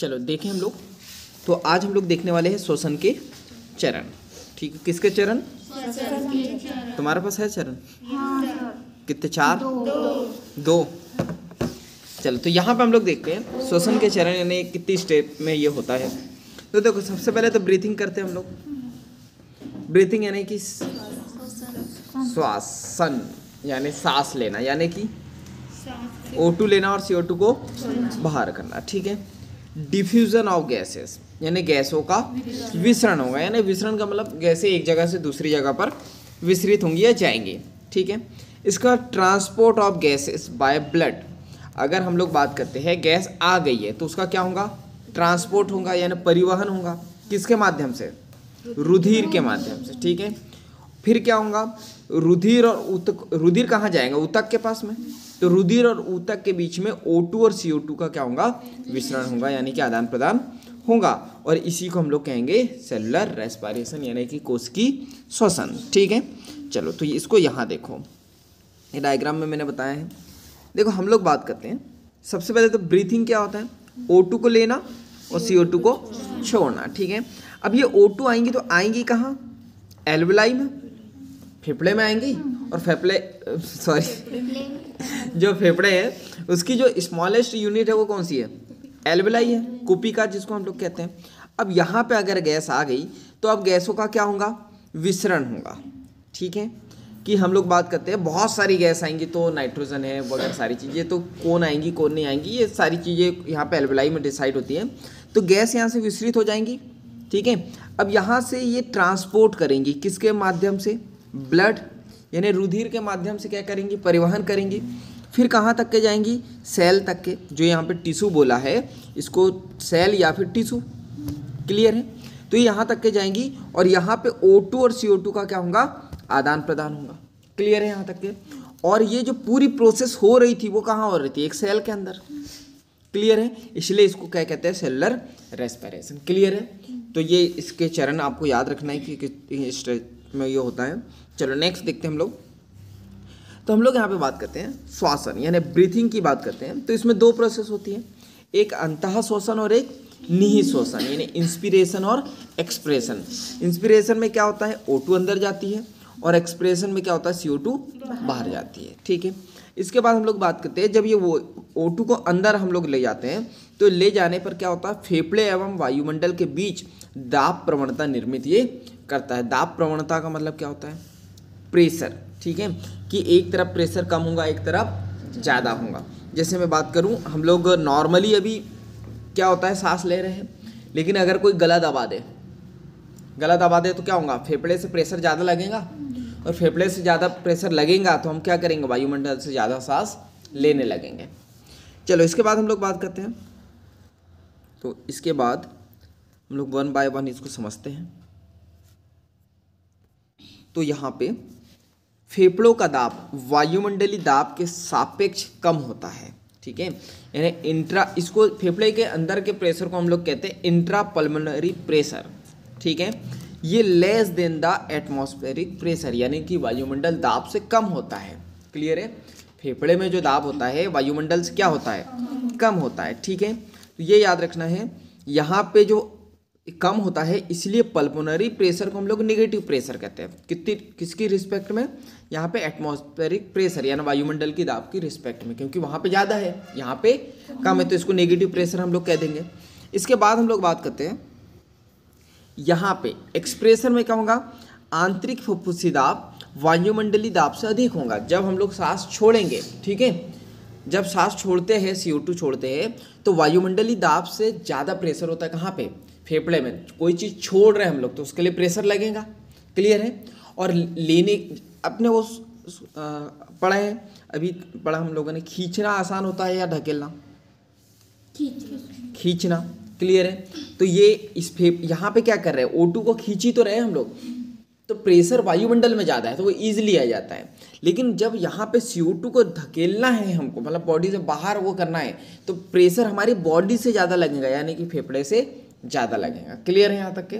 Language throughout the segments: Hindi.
चलो देखें हम लोग। तो आज हम लोग देखने वाले हैं श्वसन के चरण। ठीक है, किसके चरण? तुम्हारे पास है चरण? कितने? 4? 2। चलो तो यहाँ पे हम लोग देखते हैं श्वसन के चरण यानी कितनी स्टेप में ये होता है। तो देखो सबसे पहले तो ब्रीथिंग करते हैं हम लोग। ब्रीथिंग यानी कि श्वासन यानी सांस लेना, यानी कि O2 लेना और CO2 को बाहर करना। ठीक है। डिफ्यूजन ऑफ गैसेस यानी गैसों का विसरण होगा, यानी विसरण का मतलब गैसें एक जगह से दूसरी जगह पर विसरित होंगी या जाएंगी। ठीक है। इसका transport of gases by blood, अगर हम लोग बात करते हैं गैस आ गई है तो उसका क्या होगा? ट्रांसपोर्ट होगा यानी परिवहन होगा। किसके माध्यम से? रुधिर के माध्यम से। ठीक है। फिर क्या होगा? रुधिर और ऊतक, रुधिर कहाँ जाएगा? ऊतक के पास में। तो रुधिर और ऊतक के बीच में O2 और CO2 का क्या होगा? विसरण होगा, यानी कि आदान प्रदान होगा। और इसी को हम लोग कहेंगे सेलुलर रेस्पिरेशन यानी कि कोशिकी श्वसन। ठीक है। चलो तो इसको यहाँ देखो, ये डायग्राम में मैंने बताया है। देखो हम लोग बात करते हैं, सबसे पहले तो ब्रीथिंग क्या होता है? O2 को लेना और CO2 को छोड़ना। ठीक है। अब ये O2 आएंगी तो आएंगी कहाँ? एल्वेलाई में, फेफड़े में आएंगी। और जो फेफड़े हैं उसकी जो स्मॉलेस्ट यूनिट है वो कौन सी है? एल्वेलाई है, कुपिका जिसको हम लोग कहते हैं। अब यहाँ पे अगर गैस आ गई तो अब गैसों का क्या होगा? विसरण होगा। ठीक है। कि हम लोग बात करते हैं बहुत सारी गैस आएंगी तो नाइट्रोजन है वगैरह सारी चीज़ें, तो कौन आएंगी कौन नहीं आएंगी ये सारी चीज़ें यहाँ पे एल्वेलाई में डिसाइड होती हैं। तो गैस यहाँ से विसरित हो जाएंगी। ठीक है। अब यहाँ से ये ट्रांसपोर्ट करेंगी किसके माध्यम से? ब्लड यानी रुधिर के माध्यम से क्या करेंगी? परिवहन करेंगी। फिर कहाँ तक के जाएंगी? सेल तक के। जो यहाँ पे टिश्यू बोला है इसको सेल या फिर टिश्यू, क्लियर है? तो यहाँ तक के जाएंगी और यहाँ पे O2 और CO2 का क्या होगा? आदान प्रदान होगा। क्लियर है यहाँ तक के? और ये जो पूरी प्रोसेस हो रही थी वो कहाँ हो रही थी? एक सेल के अंदर। क्लियर है? इसलिए इसको क्या कहते हैं? Cellular respiration. क्लियर है? तो ये इसके चरण आपको याद रखना है कि स्टेज में ये होता है। चलो नेक्स्ट देखते हैं हम लोग। तो हम लोग यहाँ पे बात करते हैं श्वासन यानी ब्रीथिंग की बात करते हैं। तो इसमें 2 प्रोसेस होती है, एक अंतः श्वसन और एक निहित श्वसन यानी इंस्पिरेशन और एक्सप्रेशन। इंस्पिरेशन में क्या होता है? O2 अंदर जाती है और एक्सप्रेशन में क्या होता है? CO2 बाहर जाती है। ठीक है। इसके बाद हम लोग बात करते हैं जब ये वो O2 को अंदर हम लोग ले जाते हैं तो ले जाने पर क्या होता है? फेफड़े एवं वायुमंडल के बीच दाब प्रवणता निर्मित ये करता है। दाब प्रवणता का मतलब क्या होता है? प्रेशर। ठीक है। कि एक तरफ प्रेशर कम होगा एक तरफ ज़्यादा होगा। जैसे मैं बात करूं, हम लोग नॉर्मली अभी क्या होता है? सांस ले रहे हैं, लेकिन अगर कोई गला दबा दे तो क्या होगा? फेफड़े से प्रेशर ज़्यादा लगेगा और फेफड़े से ज़्यादा प्रेशर लगेगा तो हम क्या करेंगे? वायुमंडल से ज़्यादा सांस लेने लगेंगे। चलो इसके बाद हम लोग बात करते हैं। तो इसके बाद हम लोग 1 बाय 1 इसको समझते हैं। तो यहाँ पे फेफड़ों का दाब वायुमंडलीय दाब के सापेक्ष कम होता है। ठीक है। यानी इसको फेफड़े के अंदर के प्रेशर को हम लोग कहते हैं इंट्रा पल्मोनरी प्रेशर। ठीक है। ये less than the atmospheric pressure यानी कि वायुमंडल दाब से कम होता है। क्लियर है? फेफड़े में जो दाब होता है वायुमंडल से क्या होता है? कम होता है। ठीक है। तो ये याद रखना है, यहाँ पे जो कम होता है इसलिए पल्मोनरी प्रेशर को हम लोग नेगेटिव प्रेशर कहते हैं। किसकी रिस्पेक्ट में? यहाँ पे एटमॉस्फेरिक प्रेशर यानी वायुमंडल की दाब की रिस्पेक्ट में, क्योंकि वहाँ पे ज़्यादा है यहाँ पे कम है तो इसको नेगेटिव प्रेशर हम लोग कह देंगे। इसके बाद हम लोग बात करते हैं यहाँ पे एक्सप्रेशन में क्या होगा? आंतरिक फुफ्फुसी दाब वायुमंडलीय दाब से अधिक होगा जब हम लोग सांस छोड़ेंगे। ठीक है। जब सांस छोड़ते हैं CO2 छोड़ते हैं तो वायुमंडलीय दाब से ज़्यादा प्रेशर होता है। कहाँ पे? फेफड़े में। कोई चीज़ छोड़ रहे हैं हम लोग तो उसके लिए प्रेशर लगेगा। क्लियर है? और लेने अपने वो पढ़ा है, अभी पढ़ा हम लोगों ने, खींचना आसान होता है या ढकेलना? खींचना। क्लियर है? तो ये यहाँ पे क्या कर रहे हैं? O2 को खींच ही तो रहे हैं हम लोग, तो प्रेशर वायुमंडल में ज़्यादा है तो वो ईजिली आ जाता है। लेकिन जब यहाँ पे CO2 को धकेलना है हमको, मतलब बॉडी से बाहर वो करना है, तो प्रेशर हमारी बॉडी से ज़्यादा लगेगा यानी कि फेफड़े से ज़्यादा लगेगा। क्लियर है यहाँ तक के?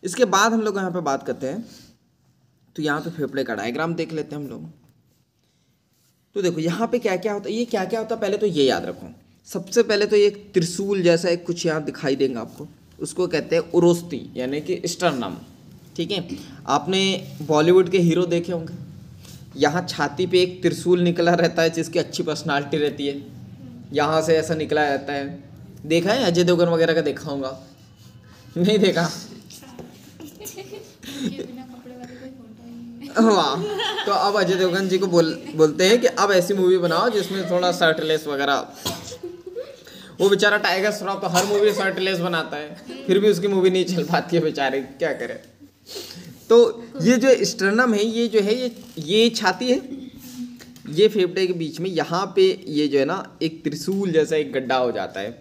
इसके बाद हम लोग यहाँ पे बात करते हैं। तो यहाँ पे फेफड़े का डायग्राम देख लेते हैं हम लोग। तो देखो यहाँ पे क्या क्या होता है, ये क्या क्या होता है पहले तो ये याद रखो। सबसे पहले तो ये एक त्रिशूल जैसा एक कुछ यहाँ दिखाई देगा आपको, उसको कहते हैं उरोस्ती यानी कि स्टर्नम। ठीक है, आपने बॉलीवुड के हीरो देखे होंगे, यहाँ छाती पे एक त्रिशूल निकला रहता है जिसकी अच्छी पर्सनालिटी रहती है, यहाँ से ऐसा निकला रहता है। देखा है अजय देवगन वगैरह का, देखा होगा नहीं देखा? वाह, तो अब अजय देवगन जी को बोलते हैं कि अब ऐसी मूवी बनाओ जिसमें थोड़ा शर्टलेस वगैरह। वो बेचारा टाइगर श्रॉफ तो हर मूवी शर्टलेस बनाता है, फिर भी उसकी मूवी नहीं चल पाती है, बेचारे क्या करे। तो ये जो स्टर्नम है, ये जो है ये छाती है, ये फेफड़े के बीच में यहाँ पे ये जो है ना एक त्रिशूल जैसा एक गड्ढा हो जाता है।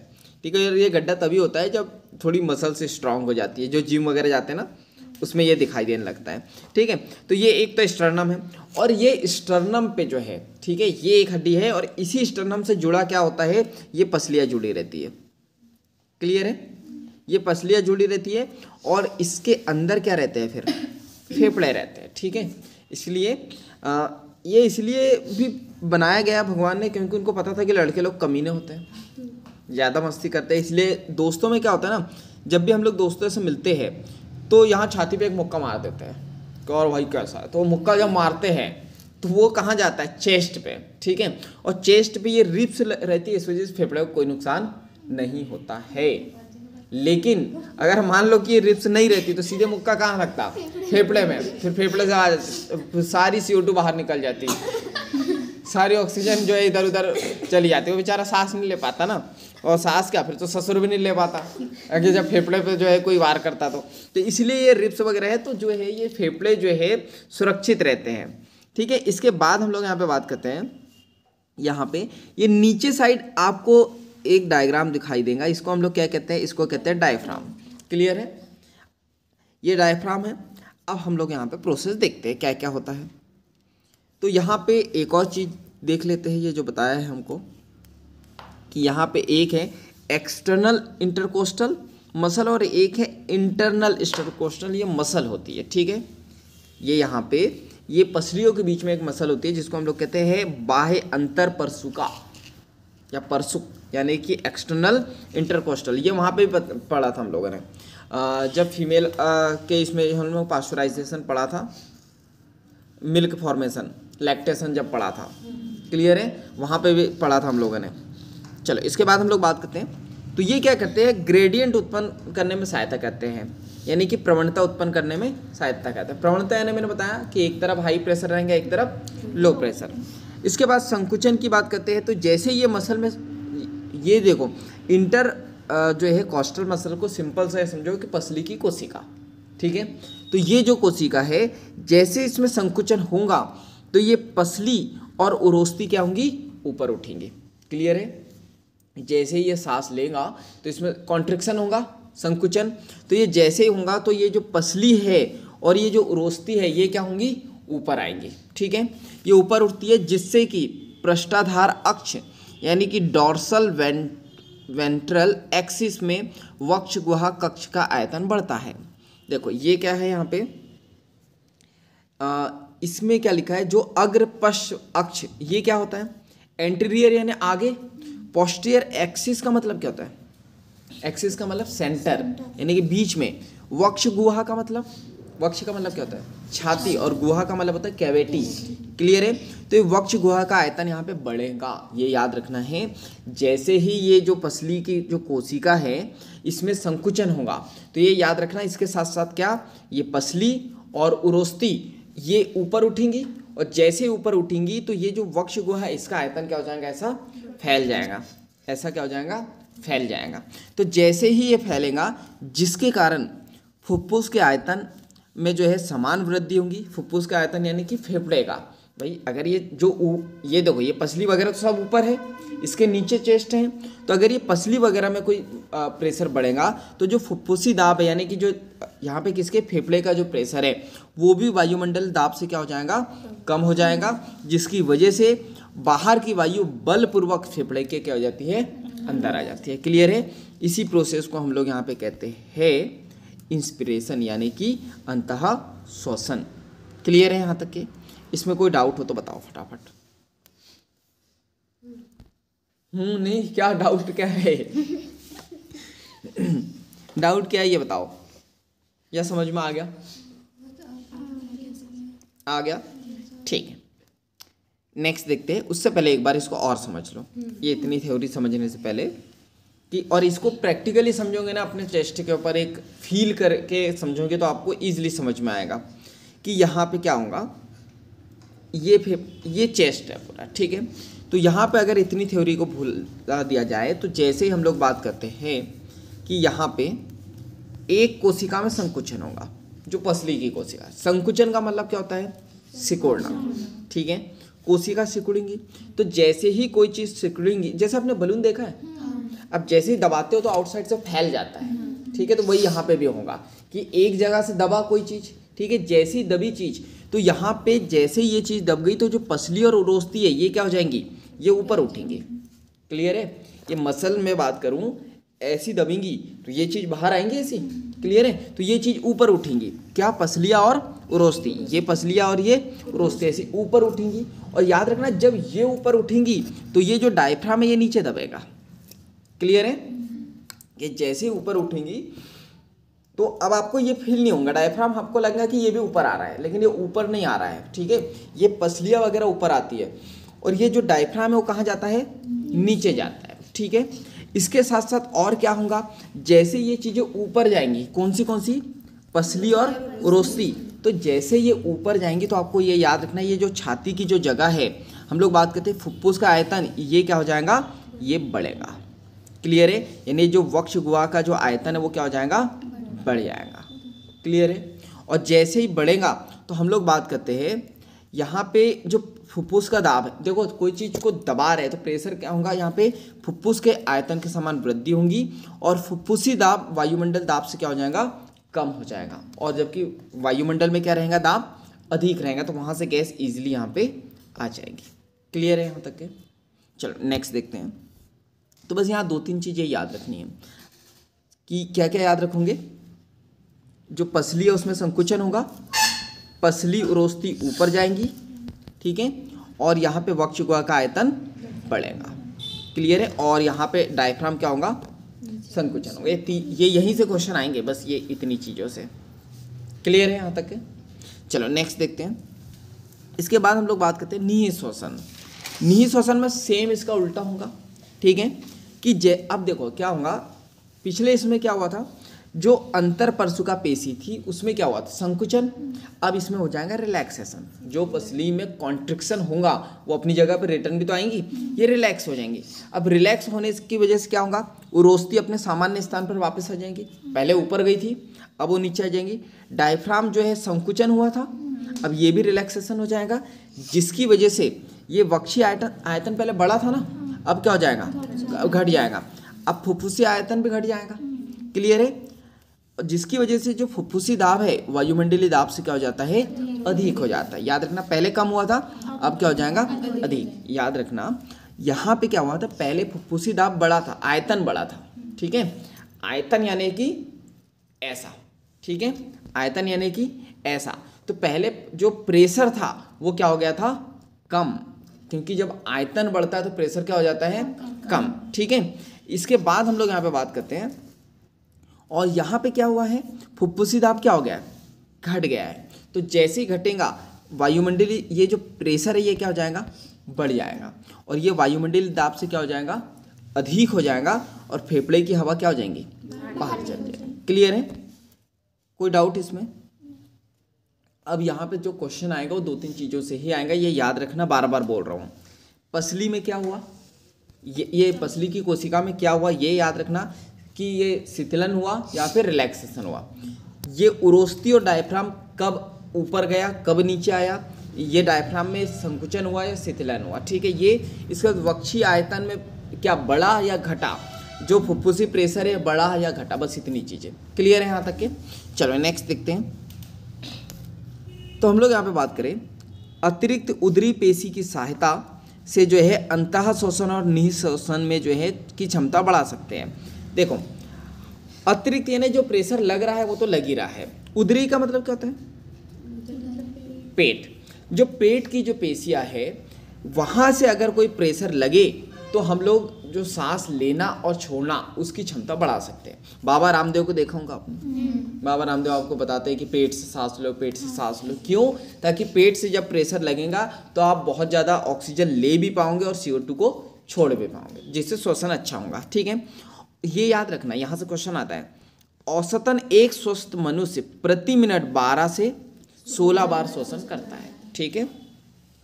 ठीक है, ये गड्ढा तभी होता है जब थोड़ी मसल से स्ट्रांग हो जाती है, जो जिम वगैरह जाते हैं ना उसमें ये दिखाई देने लगता है। ठीक है, तो ये एक तो स्टर्नम है, और ये स्टर्नम पे जो है, ठीक है, ये एक हड्डी है, और इसी स्टर्नम से जुड़ा क्या होता है, ये पसलियाँ जुड़ी रहती है। क्लियर है, ये पसलियाँ जुड़ी रहती है, और इसके अंदर क्या रहते हैं, फिर फेफड़े रहते हैं। ठीक है, इसलिए ये इसलिए भी बनाया गया भगवान ने क्योंकि उनको पता था कि लड़के लोग कमीने होते हैं, ज़्यादा मस्ती करते हैं। इसलिए दोस्तों में क्या होता है ना, जब भी हम लोग दोस्तों से मिलते हैं तो यहाँ छाती पे एक मुक्का मार देते हैं कि और भाई कैसा है, तो वो मुक्का जब मारते हैं तो वो कहाँ जाता है, चेस्ट पे। ठीक है, और चेस्ट पे ये रिब्स रहती है, इस वजह से फेफड़े को कोई नुकसान नहीं होता है। लेकिन अगर मान लो कि ये रिब्स नहीं रहती तो सीधे मुक्का कहाँ लगता, फेफड़े में, फिर फेफड़े से सारी CO2 बाहर निकल जाती, सारी ऑक्सीजन जो है इधर उधर चली जाती है, वो बेचारा सांस नहीं ले पाता ना, और सांस क्या, फिर तो ससुर भी नहीं ले पाता अगर जब फेफड़े पे जो है कोई वार करता तो इसलिए ये रिब्स वगैरह है तो जो है ये फेफड़े जो है सुरक्षित रहते हैं। ठीक है, इसके बाद हम लोग यहाँ पे बात करते हैं, यहाँ पे ये नीचे साइड आपको एक डायग्राम दिखाई देगा, इसको हम लोग क्या कहते हैं, इसको कहते हैं डायफ्राम। क्लियर है, ये डायफ्राम है। अब हम लोग यहाँ पे प्रोसेस देखते हैं क्या क्या होता है। तो यहाँ पे एक और चीज़ देख लेते हैं, ये जो बताया है हमको कि यहाँ पे एक है एक्सटर्नल इंटरकोस्टल मसल और एक है इंटरनल इंटरकोस्टल, ये मसल होती है। ठीक है, ये यहाँ पे ये पसलियों के बीच में एक मसल होती है जिसको हम लोग कहते हैं बाह्य अंतर परसुका या परसुक, यानी कि एक्सटर्नल इंटरकोस्टल। ये वहाँ पे भी पढ़ा था हम लोगों ने जब फीमेल के इसमें हम लोग पास्चराइजेशन पढ़ा था, मिल्क फॉर्मेशन, लैक्टेशन जब पढ़ा था। क्लियर है, वहाँ पे भी पढ़ा था हम लोगों ने। चलो इसके बाद हम लोग बात करते हैं, तो ये क्या करते हैं, ग्रेडियंट उत्पन्न करने में सहायता करते हैं, यानी कि प्रवणता उत्पन्न करने में सहायता करते हैं। प्रवणता यानी मैंने बताया कि एक तरफ हाई प्रेशर रहेंगे, एक तरफ लो प्रेशर। इसके बाद संकुचन की बात करते हैं, तो जैसे ये मसल में, ये देखो इंटर जो है कोस्टल मसल को सिंपल से समझो कि पसली की कोशिका। ठीक है, तो ये जो कोशिका है जैसे इसमें संकुचन होगा तो ये पसली और उरोस्ती क्या होंगी, ऊपर उठेंगी। क्लियर है, जैसे ही ये सांस लेगा तो इसमें कॉन्ट्रिक्शन होगा, संकुचन, तो ये जैसे ही होगा तो ये जो पसली है और ये जो उरोस्ती है ये क्या होंगी, ऊपर आएंगी। ठीक है, ये ऊपर उठती है जिससे कि पृष्ठाधार अक्ष यानी कि डॉर्सल वेंट्रल एक्सिस में वक्ष गुहा कक्ष का आयतन बढ़ता है। देखो ये क्या है यहाँ पे, इसमें क्या लिखा है, जो अग्र पश्च अक्ष, ये क्या होता है, एंटीरियर यानी आगे, पोस्टीरियर एक्सिस का मतलब क्या होता है, एक्सिस का मतलब सेंटर यानी कि बीच में, वक्ष गुहा का मतलब, वक्ष का मतलब क्या होता है, छाती, और गुहा का मतलब होता है कैविटी। क्लियर है, तो ये वक्ष गुहा का आयतन यहाँ पे बढ़ेगा, ये याद रखना है। जैसे ही ये जो पसली की जो कोशिका है इसमें संकुचन होगा तो ये याद रखना, इसके साथ साथ क्या, ये पसली और उरोस्ती ये ऊपर उठेंगी, और जैसे ऊपर उठेंगी तो ये जो वक्ष गुहा है इसका आयतन क्या हो जाएगा, ऐसा फैल जाएगा, ऐसा क्या हो जाएगा, फैल जाएगा। तो जैसे ही ये फैलेगा जिसके कारण फुफ्फुस के आयतन में जो है समान वृद्धि होगी। फुफ्फुस का आयतन यानी कि फेफड़े का, भाई अगर ये जो ये देखो ये पसली वगैरह तो सब ऊपर है, इसके नीचे चेस्ट है, तो अगर ये पसली वगैरह में कोई प्रेशर बढ़ेगा तो जो फुफ्फुसी दाब है यानी कि जो यहाँ पे किसके फेफड़े का जो प्रेशर है वो भी वायुमंडल दाब से क्या हो जाएगा, कम हो जाएगा, जिसकी वजह से बाहर की वायु बलपूर्वक फेफड़े के क्या हो जाती है, अंदर आ जाती है। क्लियर है, इसी प्रोसेस को हम लोग यहाँ पे कहते हैं इंस्पिरेशन यानी कि अंतः श्वसन। क्लियर है यहाँ तक के, इसमें कोई डाउट हो तो बताओ फटाफट। नहीं, क्या डाउट क्या है? डाउट क्या है ये बताओ, या समझ में आ गया? आ गया, ठीक है। नेक्स्ट देखते हैं, उससे पहले एक बार इसको और समझ लो, ये इतनी थ्योरी समझने से पहले कि, और इसको प्रैक्टिकली समझोगे ना अपने चेस्ट के ऊपर एक फील करके समझोगे तो आपको इजीली समझ में आएगा कि यहाँ पे क्या होगा। ये चेस्ट है पूरा, ठीक है। तो यहाँ पे अगर इतनी थ्योरी को भूला दिया जाए तो जैसे ही हम लोग बात करते हैं कि यहाँ पे एक कोशिका में संकुचन होगा, जो पसली की कोशिका। संकुचन का मतलब क्या होता है? सिकुड़ना, ठीक है। कोशिका सिकुड़ेंगी, तो जैसे ही कोई चीज़ सिकुड़ेंगी, जैसे आपने बलून देखा है, अब जैसे ही दबाते हो तो आउटसाइड से फैल जाता है, ठीक है। तो वही यहाँ पे भी होगा कि एक जगह से दबा कोई चीज़, ठीक है, जैसी दबी चीज़, तो यहाँ पे जैसे ये चीज़ दब गई तो जो पसली और उरोस्ती है ये क्या हो जाएंगी? ये ऊपर उठेंगी। क्लियर है? ये मसल में बात करूँ, ऐसी दबेंगी तो ये चीज़ बाहर आएंगी ऐसी। क्लियर है? तो ये चीज़ ऊपर उठेंगी, क्या? पसलियाँ और उरोस्ती। ये पसलियाँ और ये उरोस्ती ऐसी ऊपर उठेंगी। और याद रखना, जब ये ऊपर उठेंगी तो ये जो डायफ्राम है ये नीचे दबेगा। क्लियर है? ये जैसे ऊपर उठेंगी तो अब आपको ये फील नहीं होगा, डायफ्राम आपको लगेगा कि ये भी ऊपर आ रहा है, लेकिन ये ऊपर नहीं आ रहा है, ठीक है। ये पसलियाँ वगैरह ऊपर आती है और ये जो डायफ्राम है वो कहाँ जाता है? नीचे जाता है, ठीक है। इसके साथ साथ और क्या होगा, जैसे ये चीज़ें ऊपर जाएंगी, कौन सी? पसली और उरोस्ती। तो जैसे ये ऊपर जाएंगी तो आपको ये याद रखना, ये जो छाती की जो जगह है, हम लोग बात करते हैं फुफ्फुस का आयतन, ये क्या हो जाएगा? ये बढ़ेगा। क्लियर है? यानी जो वक्ष गुहा का जो आयतन है वो क्या हो जाएगा? बढ़ जाएगा। क्लियर है? और जैसे ही बढ़ेगा तो हम लोग बात करते हैं यहाँ पे जो फुफ्फुस का दाब है, देखो कोई चीज़ को दबा रहे तो प्रेशर क्या होगा, यहाँ पे फुफ्फुस के आयतन के समान वृद्धि होगी और फुफ्फुसी दाब वायुमंडल दाब से क्या हो जाएगा? कम हो जाएगा। और जबकि वायुमंडल में क्या रहेगा? दाब अधिक रहेगा, तो वहाँ से गैस ईजिली यहाँ पे आ जाएगी। क्लियर है यहाँ तक के? चलो नेक्स्ट देखते हैं। तो बस यहाँ 2-3 चीज़ें याद रखनी है कि क्या क्या याद रखोगे। जो पसली है उसमें संकुचन होगा, पसली उरोस्ती ऊपर जाएंगी, ठीक है, और यहाँ पे वक्ष गुहा का आयतन बढ़ेगा। क्लियर है? और यहाँ पे डायफ्राम क्या होगा? संकुचन होगा। ये यहीं से क्वेश्चन आएंगे, बस ये इतनी चीज़ों से। क्लियर है यहाँ तक के? चलो नेक्स्ट देखते हैं। इसके बाद हम लोग बात करते हैं निःश्वसन। निःश्वसन में सेम इसका उल्टा होगा, ठीक है, कि अब देखो क्या होगा, पिछले इसमें क्या हुआ था, जो अंतर परसुका पेशी थी उसमें क्या हुआ था? संकुचन। अब इसमें हो जाएगा रिलैक्सेशन। जो पसली में कॉन्ट्रिक्शन होगा वो अपनी जगह पर रिटर्न भी तो आएंगी, ये रिलैक्स हो जाएंगी। अब रिलैक्स होने की वजह से क्या होगा? उरोस्ती अपने सामान्य स्थान पर वापस आ जाएंगी। पहले ऊपर गई थी, अब वो नीचे आ जाएंगी। डायफ्राम जो है संकुचन हुआ था, अब ये भी रिलैक्सेशन हो जाएगा, जिसकी वजह से ये वक्षीय आयतन पहले बड़ा था ना, अब क्या हो जाएगा? घट जाएगा। अब फुफ्फुसी आयतन भी घट जाएगा। क्लियर है? जिसकी वजह से जो फुफ्फुसी दाब है वायुमंडलीय दाब से क्या हो जाता है? अधिक हो जाता है। याद रखना, पहले कम हुआ था, अब क्या हो जाएगा? अधिक। याद रखना, यहाँ पे क्या हुआ था? पहले फुफ्फुसी दाब बड़ा था, आयतन बड़ा था, ठीक है। आयतन यानी कि ऐसा, ठीक है, आयतन यानी कि ऐसा। तो पहले जो प्रेशर था वो क्या हो गया था? कम, क्योंकि जब आयतन बढ़ता है तो प्रेशर क्या हो जाता है? कम, ठीक है। इसके बाद हम लोग यहाँ पे बात करते हैं, और यहाँ पे क्या हुआ है? फुफ्फुसी दाब क्या हो गया? घट गया है। तो जैसे ही घटेगा वायुमंडलीय ये जो प्रेशर है ये क्या हो जाएगा? बढ़ जाएगा, और ये वायुमंडलीय दाब से क्या हो जाएगा? अधिक हो जाएगा, और फेफड़े की हवा क्या हो जाएंगी? बाहर चल जाएगी। क्लियर है? कोई डाउट इसमें? अब यहाँ पे जो क्वेश्चन आएगा वो 2-3 चीज़ों से ही आएगा, ये याद रखना, बार बार बोल रहा हूँ। पसली में क्या हुआ? ये पसली की कोशिका में क्या हुआ ये याद रखना कि ये शीतलन हुआ या फिर रिलैक्सेशन हुआ। ये उरोस्ती और डायफ्राम कब ऊपर गया, कब नीचे आया, ये डायफ्राम में संकुचन हुआ या शीतलन हुआ, ठीक है। ये इसका वक्षीय आयतन में क्या बढ़ा या घटा, जो फुफ्फुसी प्रेशर है बढ़ा या घटा, बस इतनी चीज़ें। क्लियर है यहाँ तक के? चलो नेक्स्ट देखते हैं। तो हम लोग यहाँ पे बात करें, अतिरिक्त उदरी पेशी की सहायता से जो है अंतः शोषण और निःश्वसन में जो है की क्षमता बढ़ा सकते हैं। देखो, अतिरिक्त यानी जो प्रेशर लग रहा है वो तो लग ही रहा है। उदरी का मतलब क्या होता है? पेट। जो पेट की जो पेशियां है वहाँ से अगर कोई प्रेशर लगे तो हम लोग जो सांस लेना और छोड़ना उसकी क्षमता बढ़ा सकते हैं। बाबा रामदेव को देखा होगा आपने, बाबा रामदेव आपको बताते हैं कि पेट से सांस लो, पेट से सांस लो। क्यों? ताकि पेट से जब प्रेशर लगेगा तो आप बहुत ज़्यादा ऑक्सीजन ले भी पाओगे और CO2 को छोड़ भी पाओगे, जिससे श्वसन अच्छा होगा। ठीक है, ये याद रखना, यहाँ से क्वेश्चन आता है। औसतन एक स्वस्थ मनुष्य प्रति मिनट 12 से 16 बार श्वसन करता है। ठीक है,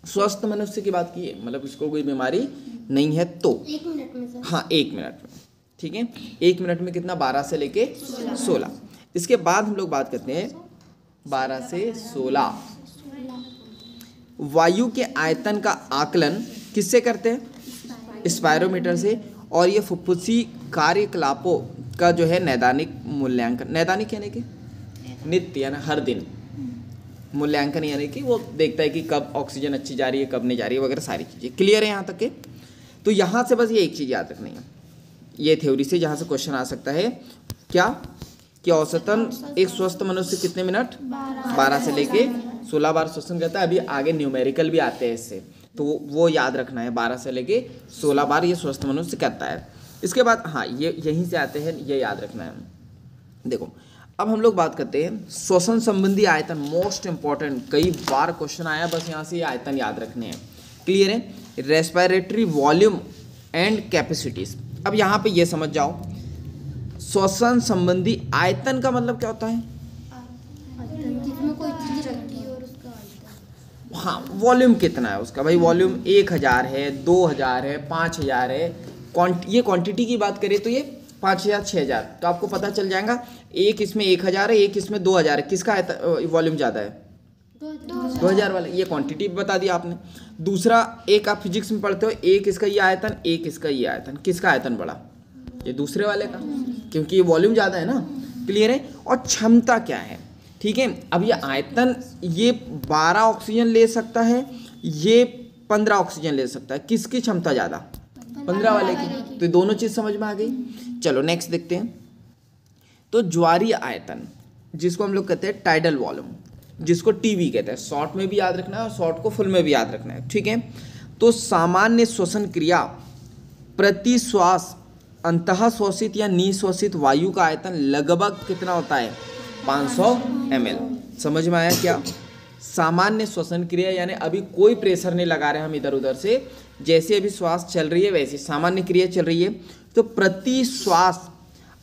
स्वस्थ मनुष्य की बात की है, मतलब इसको कोई बीमारी नहीं है तो 1 मिनट में सर? हाँ 1 मिनट में। ठीक है, 1 मिनट में कितना? 12 से लेके 16। इसके बाद हम लोग बात करते हैं 12 से 16। वायु के आयतन का आकलन किससे करते हैं? स्पायरोमीटर से। और ये फुफ्फुसी कार्यकलापों का जो है नैदानिक मूल्यांकन, नैदानिक यानी कि नित्य यानी हर दिन, मूल्यांकन यानी कि वो देखता है कि कब ऑक्सीजन अच्छी जा रही है, कब नहीं जा रही है, वगैरह सारी चीज़ें। क्लियर है यहाँ तक के? तो यहाँ से बस ये एक चीज़ याद रखनी है, ये थ्योरी से जहाँ से क्वेश्चन आ सकता है क्या कि औसतन एक स्वस्थ मनुष्य कितने मिनट? 12 से लेके 16 बार श्वसन करता है। अभी आगे न्यूमेरिकल भी आते हैं इससे, तो वो याद रखना है, 12 से लेके 16 बार ये स्वस्थ मनुष्य करता है। इसके बाद हाँ ये यहीं से आते हैं, ये याद रखना है। देखो अब हम लोग बात करते हैं श्वसन संबंधी आयतन, मोस्ट इंपॉर्टेंट, कई बार क्वेश्चन आया, बस यहाँ से ये आयतन याद रखने हैं। क्लियर है? Respiratory volume and capacities. अब यहाँ पे ये समझ जाओ, श्वसन संबंधी आयतन का मतलब क्या होता है? जिसमें कोई चीज रखी है और उसका आयतन। हाँ, वॉल्यूम कितना है उसका। भाई वॉल्यूम 1000 है, 2000 है, 5000 है। ये क्वांटिटी की बात करें तो ये 5000, 6000, तो आपको पता चल जाएगा। एक इसमें 1000 है, एक इसमें 2000 है, किसका वॉल्यूम ज़्यादा है? 2000 वाला। ये क्वांटिटी बता दिया आपने। दूसरा, एक आप फिजिक्स में पढ़ते हो, एक इसका ये आयतन, एक इसका ये आयतन, किसका आयतन बड़ा? ये दूसरे वाले का, क्योंकि ये वॉल्यूम ज़्यादा है ना। क्लियर है? और क्षमता क्या है? ठीक है, अब ये आयतन, ये 12 ऑक्सीजन ले सकता है, ये 15 ऑक्सीजन ले सकता है, किसकी क्षमता ज़्यादा? 15 वाले की। तो दोनों चीज़ समझ में आ गई। चलो नेक्स्ट देखते हैं। तो ज्वारीय आयतन, जिसको हम लोग कहते हैं टाइडल वॉल्यूम, जिसको टीवी कहते हैं, शॉर्ट में भी याद रखना है और शॉर्ट को फुल में भी याद रखना है। ठीक है, तो सामान्य श्वसन क्रिया प्रति श्वास अंतः श्वसित या निश्वसित वायु का आयतन लगभग कितना होता है? 500 ml। समझ में आया क्या? सामान्य श्वसन क्रिया यानी अभी कोई प्रेशर नहीं लगा रहे हम इधर उधर से, जैसे अभी श्वास चल रही है वैसी सामान्य क्रिया चल रही है, तो प्रति श्वास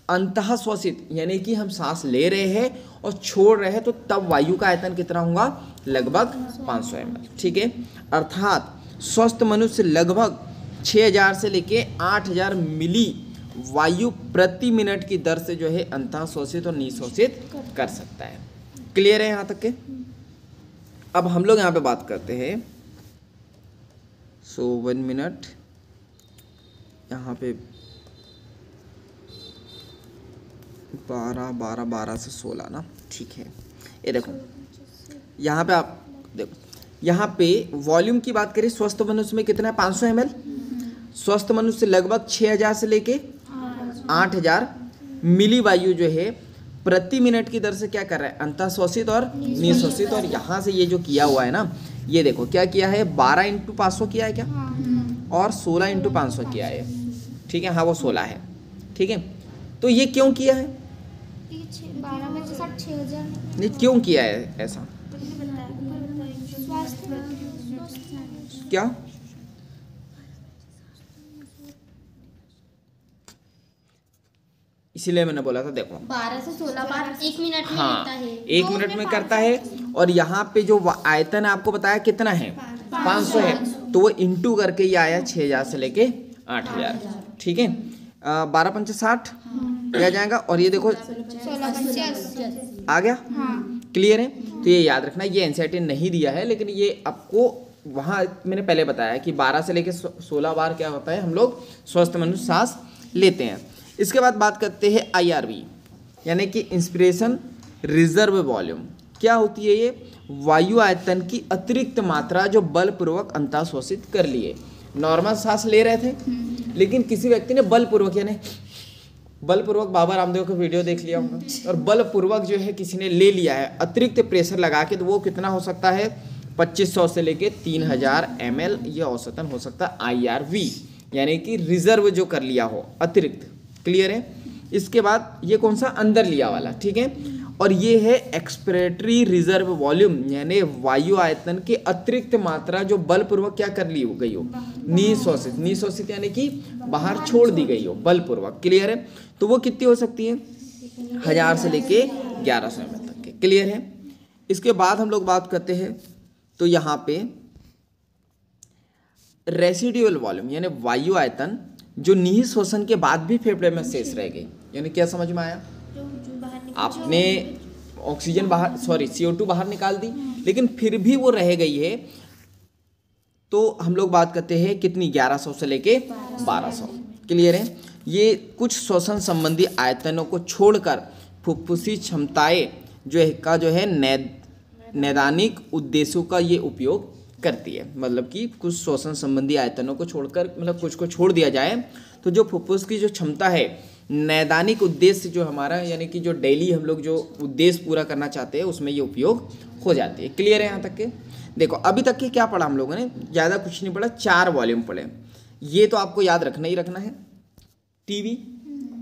अंतः श्वसित यानी कि हम सांस ले रहे हैं और छोड़ रहे हैं, तो तब वायु का आयतन कितना होगा? लगभग 500 ml। ठीक है, अर्थात स्वस्थ मनुष्य लगभग 6000 से लेके 8000 मिली वायु प्रति मिनट की दर से जो है अंतः श्वसित और निश्वसित कर सकता है। क्लियर है यहाँ तक के? अब हम लोग यहाँ पे बात करते हैं 1 मिनट, यहाँ पे 12 से 16 ना। ठीक है, ये देखो यहाँ पे आप देखो, यहाँ पे वॉल्यूम की बात करें, स्वस्थ मनुष्य में कितना है? 500 ml। स्वस्थ मनुष्य लगभग 6000 से लेके 8000 मिली वायु जो है प्रति मिनट की दर से क्या कर रहा है? अंतः श्वसित और निश्वसित। और यहाँ से ये जो किया हुआ है ना, ये देखो क्या किया है? 12 × 500 किया है क्या? और 16 × 500 किया है। ठीक है, हाँ वो 16 है। ठीक है, तो ये क्यों किया है? 12 में से 6000 नहीं, क्यों किया है ऐसा? क्या? इसीलिए मैंने बोला था, देखो 12 से 16 बार 1 मिनट में हाँ लेता है, 1 मिनट में करता है। और यहाँ पे जो आयतन आपको बताया कितना है? 500 है, तो वो इंटू करके ये आया 6000 से लेके 8000। ठीक है, 12 × 5 = 60 आ जाएगा। और ये देखो 16 आ गया। क्लियर है? तो ये याद रखना, ये एनसीईआरटी नहीं दिया है, लेकिन ये आपको वहाँ मैंने पहले बताया कि 12 से लेके 16 बार क्या होता है, हम लोग स्वस्थ मनुष्य सांस लेते हैं। इसके बाद बात करते हैं IRV यानी कि इंस्पिरेशन रिजर्व वॉल्यूम। क्या होती है ये? वायु आयतन की अतिरिक्त मात्रा जो बलपूर्वक अंतः श्वसित कर लिए। नॉर्मल सांस ले रहे थे, लेकिन किसी व्यक्ति ने बलपूर्वक यानी बलपूर्वक, बाबा रामदेव का वीडियो देख लिया होगा, और बलपूर्वक जो है किसी ने ले लिया है अतिरिक्त प्रेशर लगा के, तो वो कितना हो सकता है? 2500 से लेके 3000 ml ये औसतन हो सकता है IRV। यानी कि रिजर्व जो कर लिया हो, अतिरिक्त। क्लियर है? इसके बाद ये कौन सा, अंदर लिया वाला, ठीक है। और ये है एक्सपिरेटरी रिजर्व वॉल्यूम, यानी वायु आयतन के अतिरिक्त मात्रा जो बलपूर्वक क्या कर ली हो गई हो, निःशोषित। निःशोषित यानी कि बाहर छोड़ दी गई हो बलपूर्वक। क्लियर है? तो वो कितनी हो सकती है, 1000 से लेके 1100 ml तक के। क्लियर है? इसके बाद हम लोग बात करते हैं तो यहाँ पे रेसिडुअल वॉल्यूम, यानी वायु आयतन जो निःशोषण के बाद भी फेफड़े में शेष रह गई। यानी क्या समझ में आया? आपने ऑक्सीजन बाहर, सॉरी CO2 बाहर निकाल दी, लेकिन फिर भी वो रह गई है, तो हम लोग बात करते हैं कितनी, 1100 से लेके 1200। क्लियर है? ये कुछ श्वसन संबंधी आयतनों को छोड़कर फुफ्फुसी क्षमताएं जो है नैदानिक उद्देश्यों का ये उपयोग करती है। मतलब कि कुछ श्वसन संबंधी आयतनों को छोड़कर, मतलब कुछ को छोड़ दिया जाए, तो जो फुफ्फुस की जो क्षमता है, नैदानिक उद्देश्य जो हमारा, यानी कि जो डेली हम लोग जो उद्देश्य पूरा करना चाहते हैं, उसमें ये उपयोग हो जाती है। क्लियर है यहाँ तक के? देखो अभी तक के क्या पढ़ा हम लोगों ने, ज़्यादा कुछ नहीं पढ़ा, 4 वॉल्यूम पढ़े। ये तो आपको याद रखना ही रखना है। टीवी,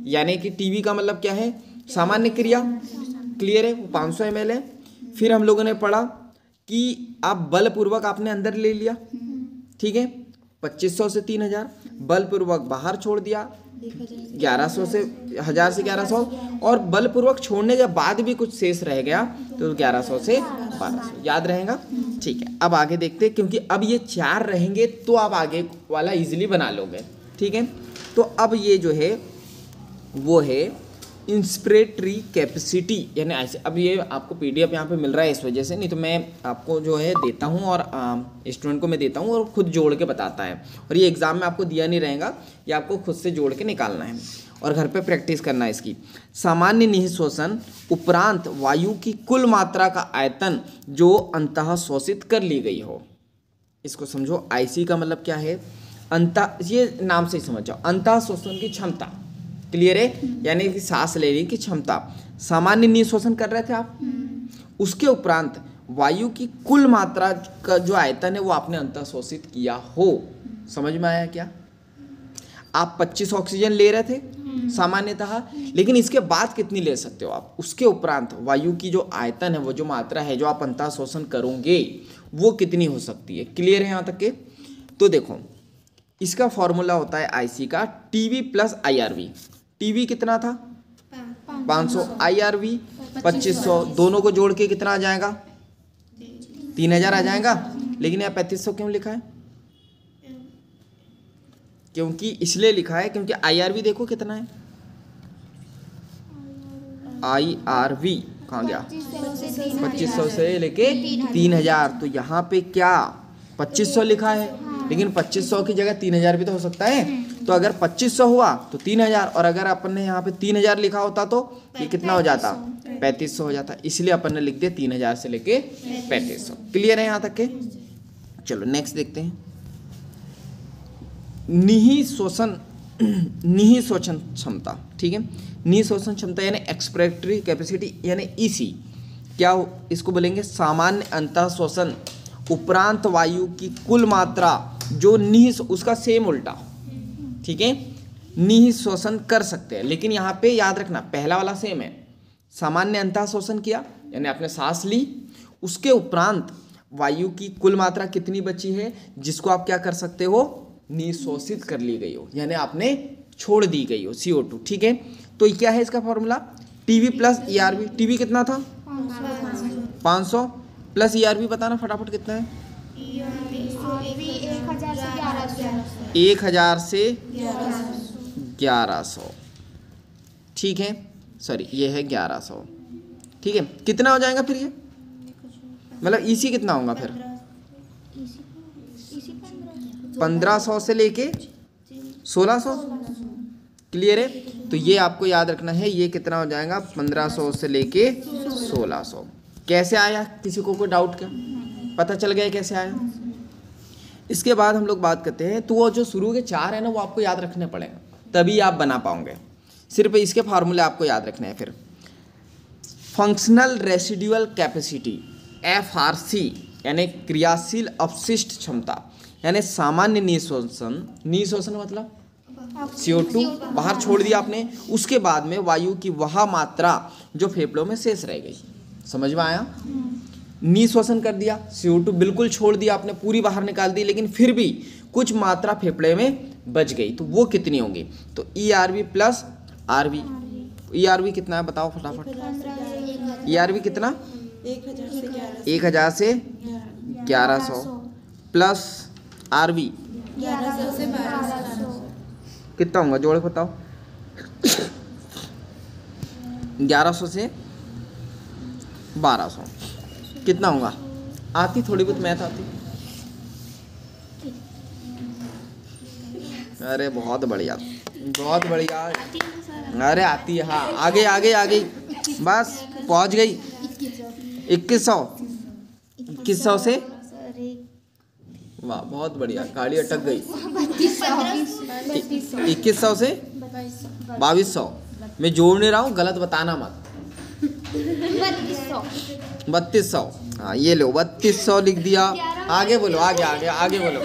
यानी कि टीवी का मतलब क्या है, सामान्य क्रिया। क्लियर है? वो 500 ml है। फिर हम लोगों ने पढ़ा कि आप बलपूर्वक आपने अंदर ले लिया, ठीक है, 2500 से 3000, बलपूर्वक बाहर छोड़ दिया 1100 से 1000 से 1100, और बलपूर्वक छोड़ने के बाद भी कुछ शेष रह गया तो 1100 से 1200। याद रहेगा? ठीक है। अब आगे देखते हैं, क्योंकि अब ये 4 रहेंगे तो आप आगे वाला इजीली बना लोगे। ठीक है, तो अब ये जो है वो है इंस्पिरेटरी कैपेसिटी, यानी ऐसे। अब ये आपको PDF यहाँ पे मिल रहा है इस वजह से, नहीं तो मैं आपको जो है देता हूँ और स्टूडेंट को मैं देता हूँ और खुद जोड़ के बताता है, और ये एग्जाम में आपको दिया नहीं रहेगा, ये आपको खुद से जोड़ के निकालना है और घर पे प्रैक्टिस करना है इसकी। सामान्य निःशोषण उपरांत वायु की कुल मात्रा का आयतन जो अंतः शोषित कर ली गई हो, इसको समझो। IC का मतलब क्या है, अंतः, ये नाम से ही समझ जाओ, अंतः शोषण की क्षमता। क्लियर है? यानी कि सांस लेने की क्षमता। सामान्य निःशोषण कर रहे थे आप, उसके उपरांत वायु की कुल मात्रा का जो आयतन है वो आपने अंतः शोषित किया हो। समझ में आया क्या? आप 25 ऑक्सीजन ले रहे थे सामान्यतः, लेकिन इसके बाद कितनी ले सकते हो आप, उसके उपरांत वायु की जो आयतन है, वो जो मात्रा है जो आप अंतः शोषण करोगे, वो कितनी हो सकती है। क्लियर है यहाँ तक के? तो देखो इसका फॉर्मूला होता है IC का TB प्लस IRV। TB कितना था 500, IRV 2500, दोनों को जोड़ के कितना आ जाएगा 3000 आ जाएगा। लेकिन यहाँ 3500 क्यों लिखा है? क्योंकि इसलिए लिखा है क्योंकि IRV देखो कितना है, IRV कहाँ गया, 2500 से लेके 3000। तो यहाँ पे क्या 2500 लिखा है, लेकिन 2500 की जगह 3000 भी तो हो सकता है। तो अगर 2500 हुआ तो 3000, और अगर अपन ने यहाँ पे 3000 लिखा होता तो ये कितना हो जाता, 3500 हो जाता। इसलिए अपन ने लिख दिया 3000 से लेके 3500। क्लियर है यहाँ तक के? चलो नेक्स्ट देखते हैं। निःशोषण क्षमता। ठीक है, निःशोषण क्षमता यानी एक्सपिरेटरी कैपेसिटी यानी EC, क्या इसको बोलेंगे, सामान्य अंतः शोषण उपरांत वायु की कुल मात्रा जो उसका सेम उल्टा। ठीक है, निःशोषण कर सकते हैं, लेकिन यहाँ पे याद रखना पहला वाला सेम है, सामान्य अंतः शोषण किया यानी आपने सांस ली, उसके उपरांत वायु की कुल मात्रा कितनी बची है जिसको आप क्या कर सकते हो, निःशोषित कर ली गई हो, यानी आपने छोड़ दी गई हो CO2। ठीक है, तो क्या है इसका formula, TB plus ERV। TB कितना था 500 प्लस ERV बताना फटाफट कितना है, 1000 से 1100। ठीक है, सॉरी ये है 1100। ठीक है, कितना हो जाएगा फिर ये, मतलब EC कितना होगा फिर 1500 से लेके 1600। क्लियर है? तो ये आपको याद रखना है, ये कितना हो जाएगा 1500 से लेके 1600। कैसे आया, किसी को कोई डाउट क्या, पता चल गया कैसे आया? इसके बाद हम लोग बात करते हैं, तो वो जो शुरू के 4 है ना, वो आपको याद रखने पड़ेगा, तभी आप बना पाओगे। सिर्फ इसके फार्मूले आपको याद रखने हैं। फिर फंक्शनल रेसिडुअल कैपेसिटी FRC यानी क्रियाशील अपशिष्ट क्षमता, यानी सामान्य निःशोषण मतलब CO2 बाहर छोड़ दिया आपने, उसके बाद में वायु की वह मात्रा जो फेफड़ों में शेष रह गई। समझ में आया? निःशोषण कर दिया, CO2 बिल्कुल छोड़ दिया आपने, पूरी बाहर निकाल दी, लेकिन फिर भी कुछ मात्रा फेफड़े में बच गई, तो वो कितनी होगी? तो ERV प्लस RV। ERV कितना है बताओ फटाफट। ERV कितना? 1000 से 1100 प्लस RV 1100 से 1200। कितना होगा जोड़ बताओ। 1100 से 1200 कितना होगा? आती थोड़ी बहुत मैथ आती? अरे बहुत बढ़िया, बहुत बढ़िया। अरे आती है, हाँ। आगे आगे आगे, बस पहुंच गई। 2100 से, वाह बहुत बढ़िया, गाड़ी अटक गई। 2100 से 2200। मैं जोड़ नहीं रहा हूँ, गलत बताना मत। 3200, हाँ ये लो 3200 लिख दिया। आगे बोलो, आगे आगे आगे बोलो,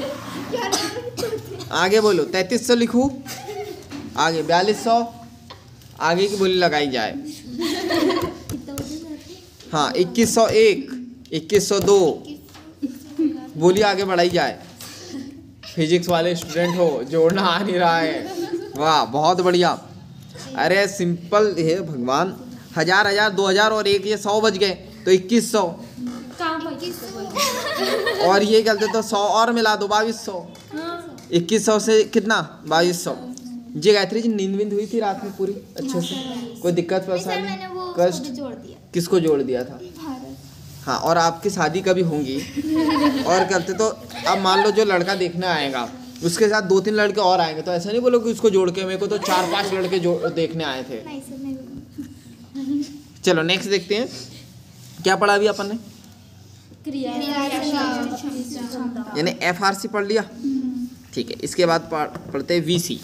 आगे बोलो। 3300 लिखूं, आगे 4200, आगे की बोली लगाई जाए। हाँ 2101, 2102, बोली आगे बढ़ाई जाए। फिजिक्स वाले स्टूडेंट हो, जोड़ना आ नहीं रहा है, वाह बहुत बढ़िया। अरे सिंपल है भगवान। 1000 1000 2000 और एक ये 100 बच गए, तो 2100। और ये कहते तो 100 और मिला दो, 2200। 2100 से कितना? 2200। जी गायत्री जी, नींद वींद हुई थी रात में पूरी अच्छे से? कोई दिक्कत परेशानी कष्ट? किसको जोड़ दिया था? हाँ, और आपकी शादी कभी होंगी और करते तो अब मान लो जो लड़का देखने आएगा उसके साथ 2-3 लड़के और आएंगे, तो ऐसा नहीं बोलो कि उसको जोड़ के, मेरे को तो 4-5 लड़के देखने आए थे। चलो नेक्स्ट देखते हैं, क्या पढ़ा अभी अपन ने? यानी FRC पढ़ लिया, ठीक है। इसके बाद पढ़ते हैं VC।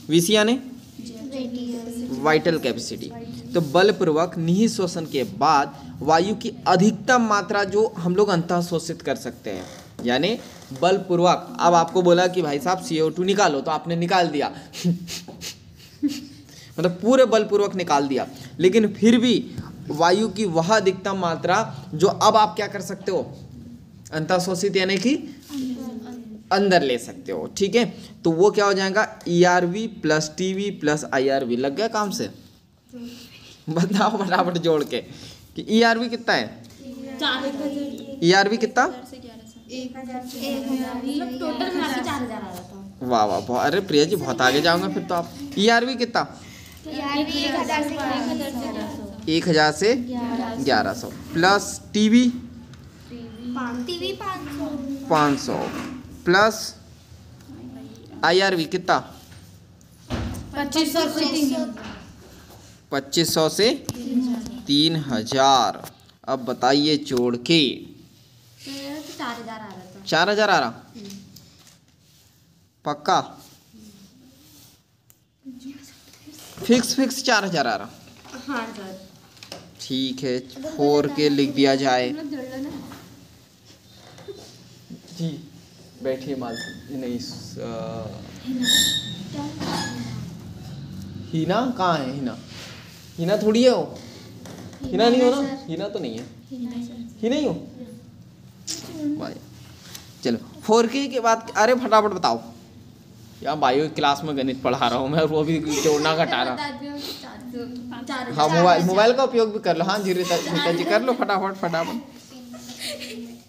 VC यानी वाइटल कैपेसिटी। तो बलपूर्वक निःशोषण के बाद वायु की अधिकतम मात्रा जो हम लोग अंतः शोषित कर सकते हैं, यानी बलपूर्वक। अब आपको बोला कि भाई साहब CO2 निकालो, तो आपने निकाल दिया मतलब पूरे बलपूर्वक निकाल दिया, लेकिन फिर भी वायु की वह अधिकतम मात्रा जो अब आप क्या कर सकते हो, अंतः शोषित यानी कि अंदर ले सकते हो, ठीक है। तो वो क्या हो जाएगा? ERV plus TV plus IRV। लग गया काम से? बताओ फटाफट जोड़ के कि ERV कितना है? ERV कितना? वाह वाह वाह, अरे प्रिया जी बहुत आगे जाऊंगा फिर तो आप। ERV कितना? 1000 से 1100 प्लस TV 500 प्लस IRV कितना? 2500 से 3000। अब बताइए जोड़ के 4000 आ रहा? पक्का? फिक्स 4000 आ रहा? हाँ सर। ठीक है, 4K लिख दिया जाए। जी बैठिए मालती, नहीं हिना कहाँ है? हिना थोड़ी है वो। हिना नहीं हो ना? हिना तो नहीं है, हिना ही हो भाई। चलो 4K के बाद, अरे फटाफट बताओ यार, बायो क्लास में गणित पढ़ा रहा हूँ मैं, वो भी जोड़ना घटा रहा। हाँ मोबाइल का उपयोग भी कर लो। हाँ जी रीता जी कर लो फटाफट।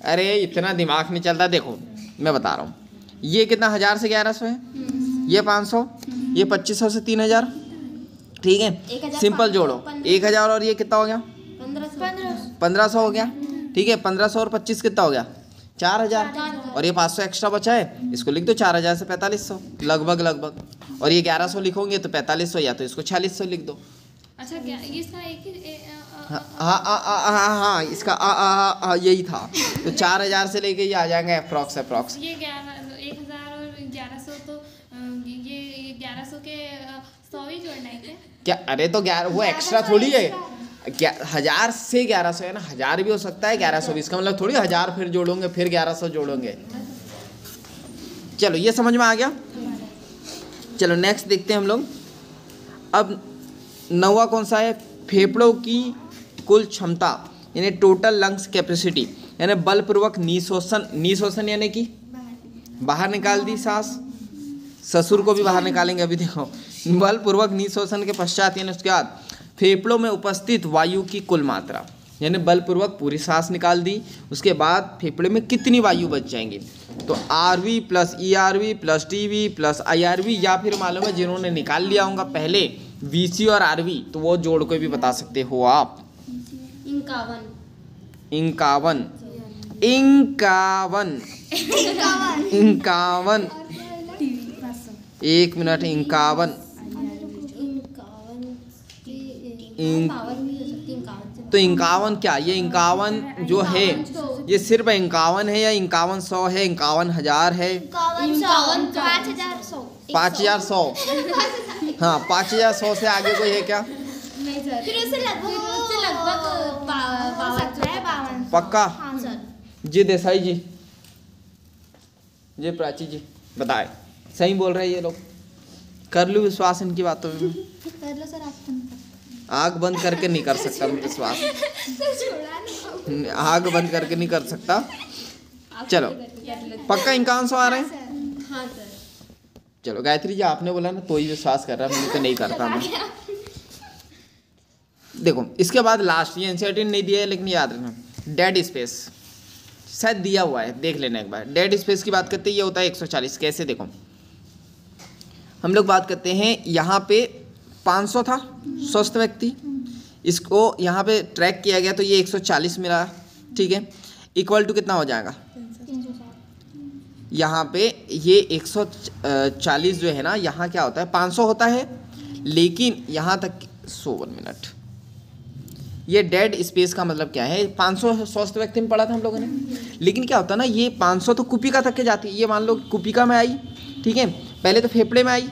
अरे इतना दिमाग नहीं चलता। देखो मैं बता रहा हूँ, ये कितना 1000 से 1100 है, ये 500, ये 2500 से 3000, ठीक है। सिंपल जोड़ो 1000 और ये कितना हो गया? 1500 हो गया, ठीक है। 1500 और 25 कितना हो गया? 4000। और ये 500 एक्स्ट्रा बचा है, इसको लिख दो 4000 से 4500 लगभग। और ये 1100 लिखोगे तो 4500, या तो इसको 4600 लिख दो। अच्छा क्या इसका हाँ इसका यही था। तो 4000 से लेके ये आ जाएंगे अप्रॉक्स। ये 1000 और 1100, तो ये 1100 के 100 ही जोड़ना है क्या? अरे तो 11 वो एक्स्ट्रा थोड़ी है। 1000 से 1100 है ना, 1000 भी हो सकता है 1100 भी, इसका मतलब थोड़ी 1000 फिर जोड़ोगे फिर 1100 जोड़ोगे। चलो ये समझ में आ गया। चलो नेक्स्ट देखते हैं हम लोग। अब 9वां कौन सा है? फेफड़ों की कुल क्षमता यानी टोटल लंग्स कैपेसिटी, यानी बलपूर्वक निःश्वासन, निःश्वासन यानी कि बाहर निकाल दी सांस, ससुर को भी बाहर निकालेंगे अभी देखो। बलपूर्वक निःश्वासन के पश्चात यानी उसके बाद फेफड़ों में उपस्थित वायु की कुल मात्रा, यानी बलपूर्वक पूरी सांस निकाल दी, उसके बाद फेफड़े में कितनी वायु बच जाएंगी। तो RV plus ERV plus TV plus IRV, या फिर मालूम है जिन्होंने निकाल लिया होगा पहले वीसी और आरवी, तो वो जोड़ के भी बता सकते हो आप। 51 एक मिनट। 51 तो 51 क्या, ये 51 जो है ये सिर्फ 51 है या 5100 है, 51,000 है, 5100। हाँ 5100 से आगे कोई है क्या? पक्का? जी देसाई जी, जी प्राची जी बताए, सही बोल रहे हैं ये लोग। कर लूँ विश्वास इनकी बातों में? कर लो सर, आप आग बंद करके नहीं कर सकता मैं विश्वास, आग बंद करके नहीं कर सकता। चलो पक्का 5100 आ रहे हैं? हाँ सर। चलो गायत्री जी आपने बोला ना तो ही विश्वास कर रहा, मैं तो नहीं करता मैं। देखो इसके बाद लास्ट, ये एनसीईआरटी नहीं दिया है लेकिन याद रखना, डेड स्पेस शायद दिया हुआ है, देख लेना एक बार। डेड स्पेस की बात करते हैं, ये होता है 140। कैसे? देखो हम लोग बात करते हैं, यहाँ पे 500 था स्वस्थ व्यक्ति, इसको यहाँ पे ट्रैक किया गया तो ये 140 मिला, ठीक है। इक्वल टू कितना हो जाएगा? यहाँ पे ये 140 जो है ना, यहाँ क्या होता है 500 होता है, लेकिन यहाँ तक 100 मिनट। ये डेड स्पेस का मतलब क्या है? 500 स्वस्थ व्यक्ति में पढ़ा था हम लोगों ने, लेकिन क्या होता है ना, ये 500 तो कुपिका तक के जाती है। ये मान लो कुपिका में आई, ठीक है, पहले तो फेफड़े में आई,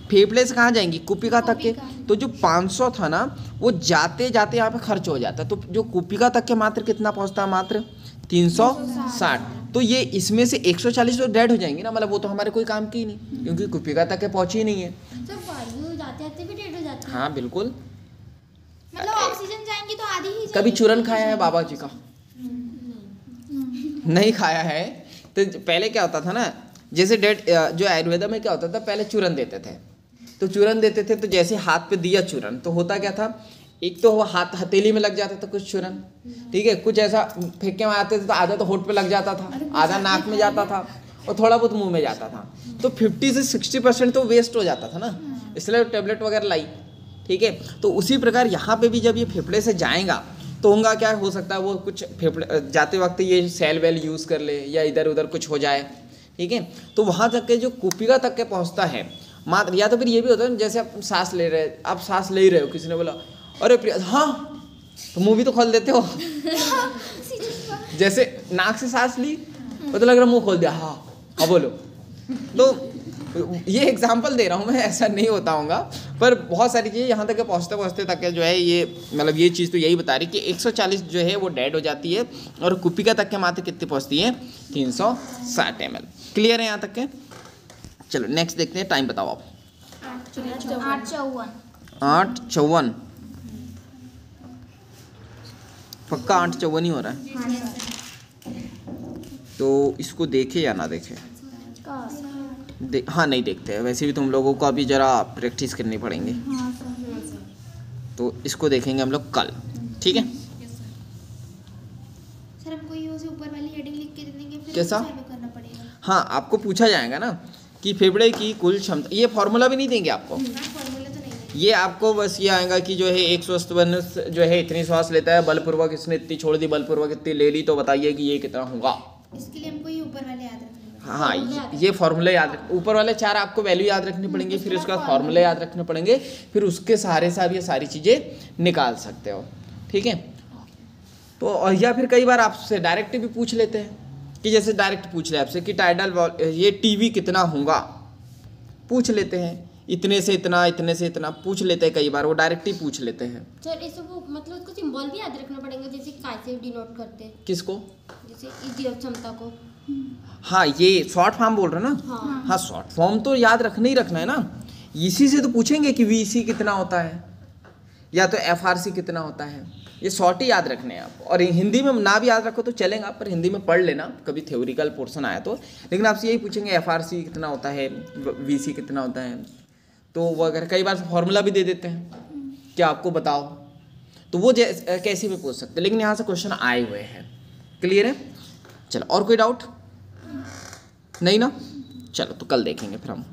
फेफड़े से कहाँ जाएंगी? कुपिका तक के। तो जो 500 था ना, वो जाते जाते यहाँ पे खर्च हो जाता है, तो जो कुपिका तक के मात्र कितना पहुँचता है? मात्र 360। तो ये इसमें से 140 तो डेड हो जाएंगे ना, मतलब वो तो हमारे कोई काम की ही नहीं, क्योंकि कुपिका तक के पहुँची ही नहीं है। जाते भी डेड हो जाते हैं। हाँ बिल्कुल, मतलब ऑक्सीजन जाएंगी तो आधी ही। कभी चूरन खाया है बाबा जी का? नहीं खाया है। तो पहले क्या होता था ना, जैसे डेड जो आयुर्वेदा में क्या होता था, पहले चूरन देते थे, तो चूरन देते थे तो जैसे हाथ पे दिया चूरन, तो होता क्या था, एक तो वो हाथ हथेली में लग जाता था कुछ चूरन, ठीक है, कुछ ऐसा फेंके में आते थे तो आधा तो होठ पे लग जाता था, आधा नाक में जाता था और थोड़ा बहुत मुंह में जाता था। तो 50 से 60% तो वेस्ट हो जाता था ना, इसलिए टेबलेट वगैरह लाई, ठीक है। तो उसी प्रकार यहाँ पे भी जब ये फेफड़े से जाएगा तो होगा क्या हो सकता है, वो कुछ फेफड़े जाते वक्त ये सेल वेल यूज़ कर ले या इधर उधर कुछ हो जाए, ठीक है। तो वहाँ तक के जो कुपिका तक के पहुँचता है मात्र, या तो फिर ये भी होता है जैसे आप सांस ले रहे, आप सांस ले ही रहे हो, किसी ने बोला अरे प्रिया हाँ, तो मुँह भी तो खोल देते हो। जैसे नाक से सांस ली तो लग रहा मुँह खोल दिया, हाँ हाँ बोलो। तो ये एग्जाम्पल दे रहा हूँ मैं, ऐसा नहीं होता होगा, पर बहुत सारी चीज़ें यहाँ तक पहुँचते पहुँचते तक जो है ये, मतलब ये चीज़ तो यही बता रही कि 140 जो है वो डेड हो जाती है और कुपिका तक के मात्र कितनी पहुँचती है? 360 ml। क्लियर है यहाँ तक के? चलो नेक्स्ट देखते हैं, टाइम बताओ आप। 8:54। पक्का 8:54 ही हो रहा है? तो इसको देखे या ना देखे? हाँ नहीं देखते हैं, वैसे भी तुम लोगों को अभी ज़रा प्रैक्टिस करनी पड़ेंगे, तो इसको देखेंगे हम लोग कल, ठीक है। सर हमको ये उसे ऊपर वाली हेडिंग लिख के दे देंगे, फिर कैसा? चालू करना पड़ेगा। हाँ आपको पूछा जाएगा ना कि फेफड़े की कुल क्षमता, ये फॉर्मूला भी नहीं देंगे आपको, फॉर्मूला तो नहीं है। ये आपको बस ये आएगा कि जो है एक स्वस्थ मनुष्य जो है इतनी श्वास लेता है, बलपूर्वक इसने इतनी छोड़ दी, बलपूर्वक इतनी ले ली, तो बताइए कि ये कितना होगा। इसके लिए हमको ये ऊपर वाले याद रखने। हाँ ये फॉर्मूले याद, ऊपर वाले 4 आपको वैल्यू याद रखने पड़ेंगे, फिर उसका फॉर्मूले याद रखने पड़ेंगे, फिर उसके सहारे से आप ये सारी चीज़ें निकाल सकते हो, ठीक है। तो और या फिर कई बार आपसे डायरेक्ट भी पूछ लेते हैं कि जैसे डायरेक्ट पूछ ले आपसे कि टाइडल ये टीवी कितना होगा, पूछ लेते हैं, इतने से इतना, इतने से इतना पूछ लेते हैं, कई बार वो डायरेक्ट ही पूछ लेते हैं। सर इसको मतलब उसको सिंबल भी याद रखना पड़ेगा, जैसे कैसे डिनोट करते हैं? किसको? जैसे इस क्षमता को हाँ ये शॉर्ट फॉर्म बोल रहे हो ना। हाँ शॉर्ट फॉर्म तो याद रखना ही रखना है ना, इसी से तो पूछेंगे कि VC कितना होता है या तो FRC कितना होता है, ये शॉर्ट ही याद रखने हैं आप। और हिंदी में ना भी याद रखो तो चलेगा, पर हिंदी में पढ़ लेना कभी थ्योरिकल पोर्शन आया तो। लेकिन आपसे यही पूछेंगे FRC कितना होता है, VC कितना होता है, तो वो अगर कई बार फॉर्मूला भी दे देते हैं कि आपको बताओ, तो वो कैसे भी पूछ सकते हैं, लेकिन यहाँ से क्वेश्चन आए हुए हैं। क्लियर है? चलो और कोई डाउट नहीं ना? चलो तो कल देखेंगे फिर हम।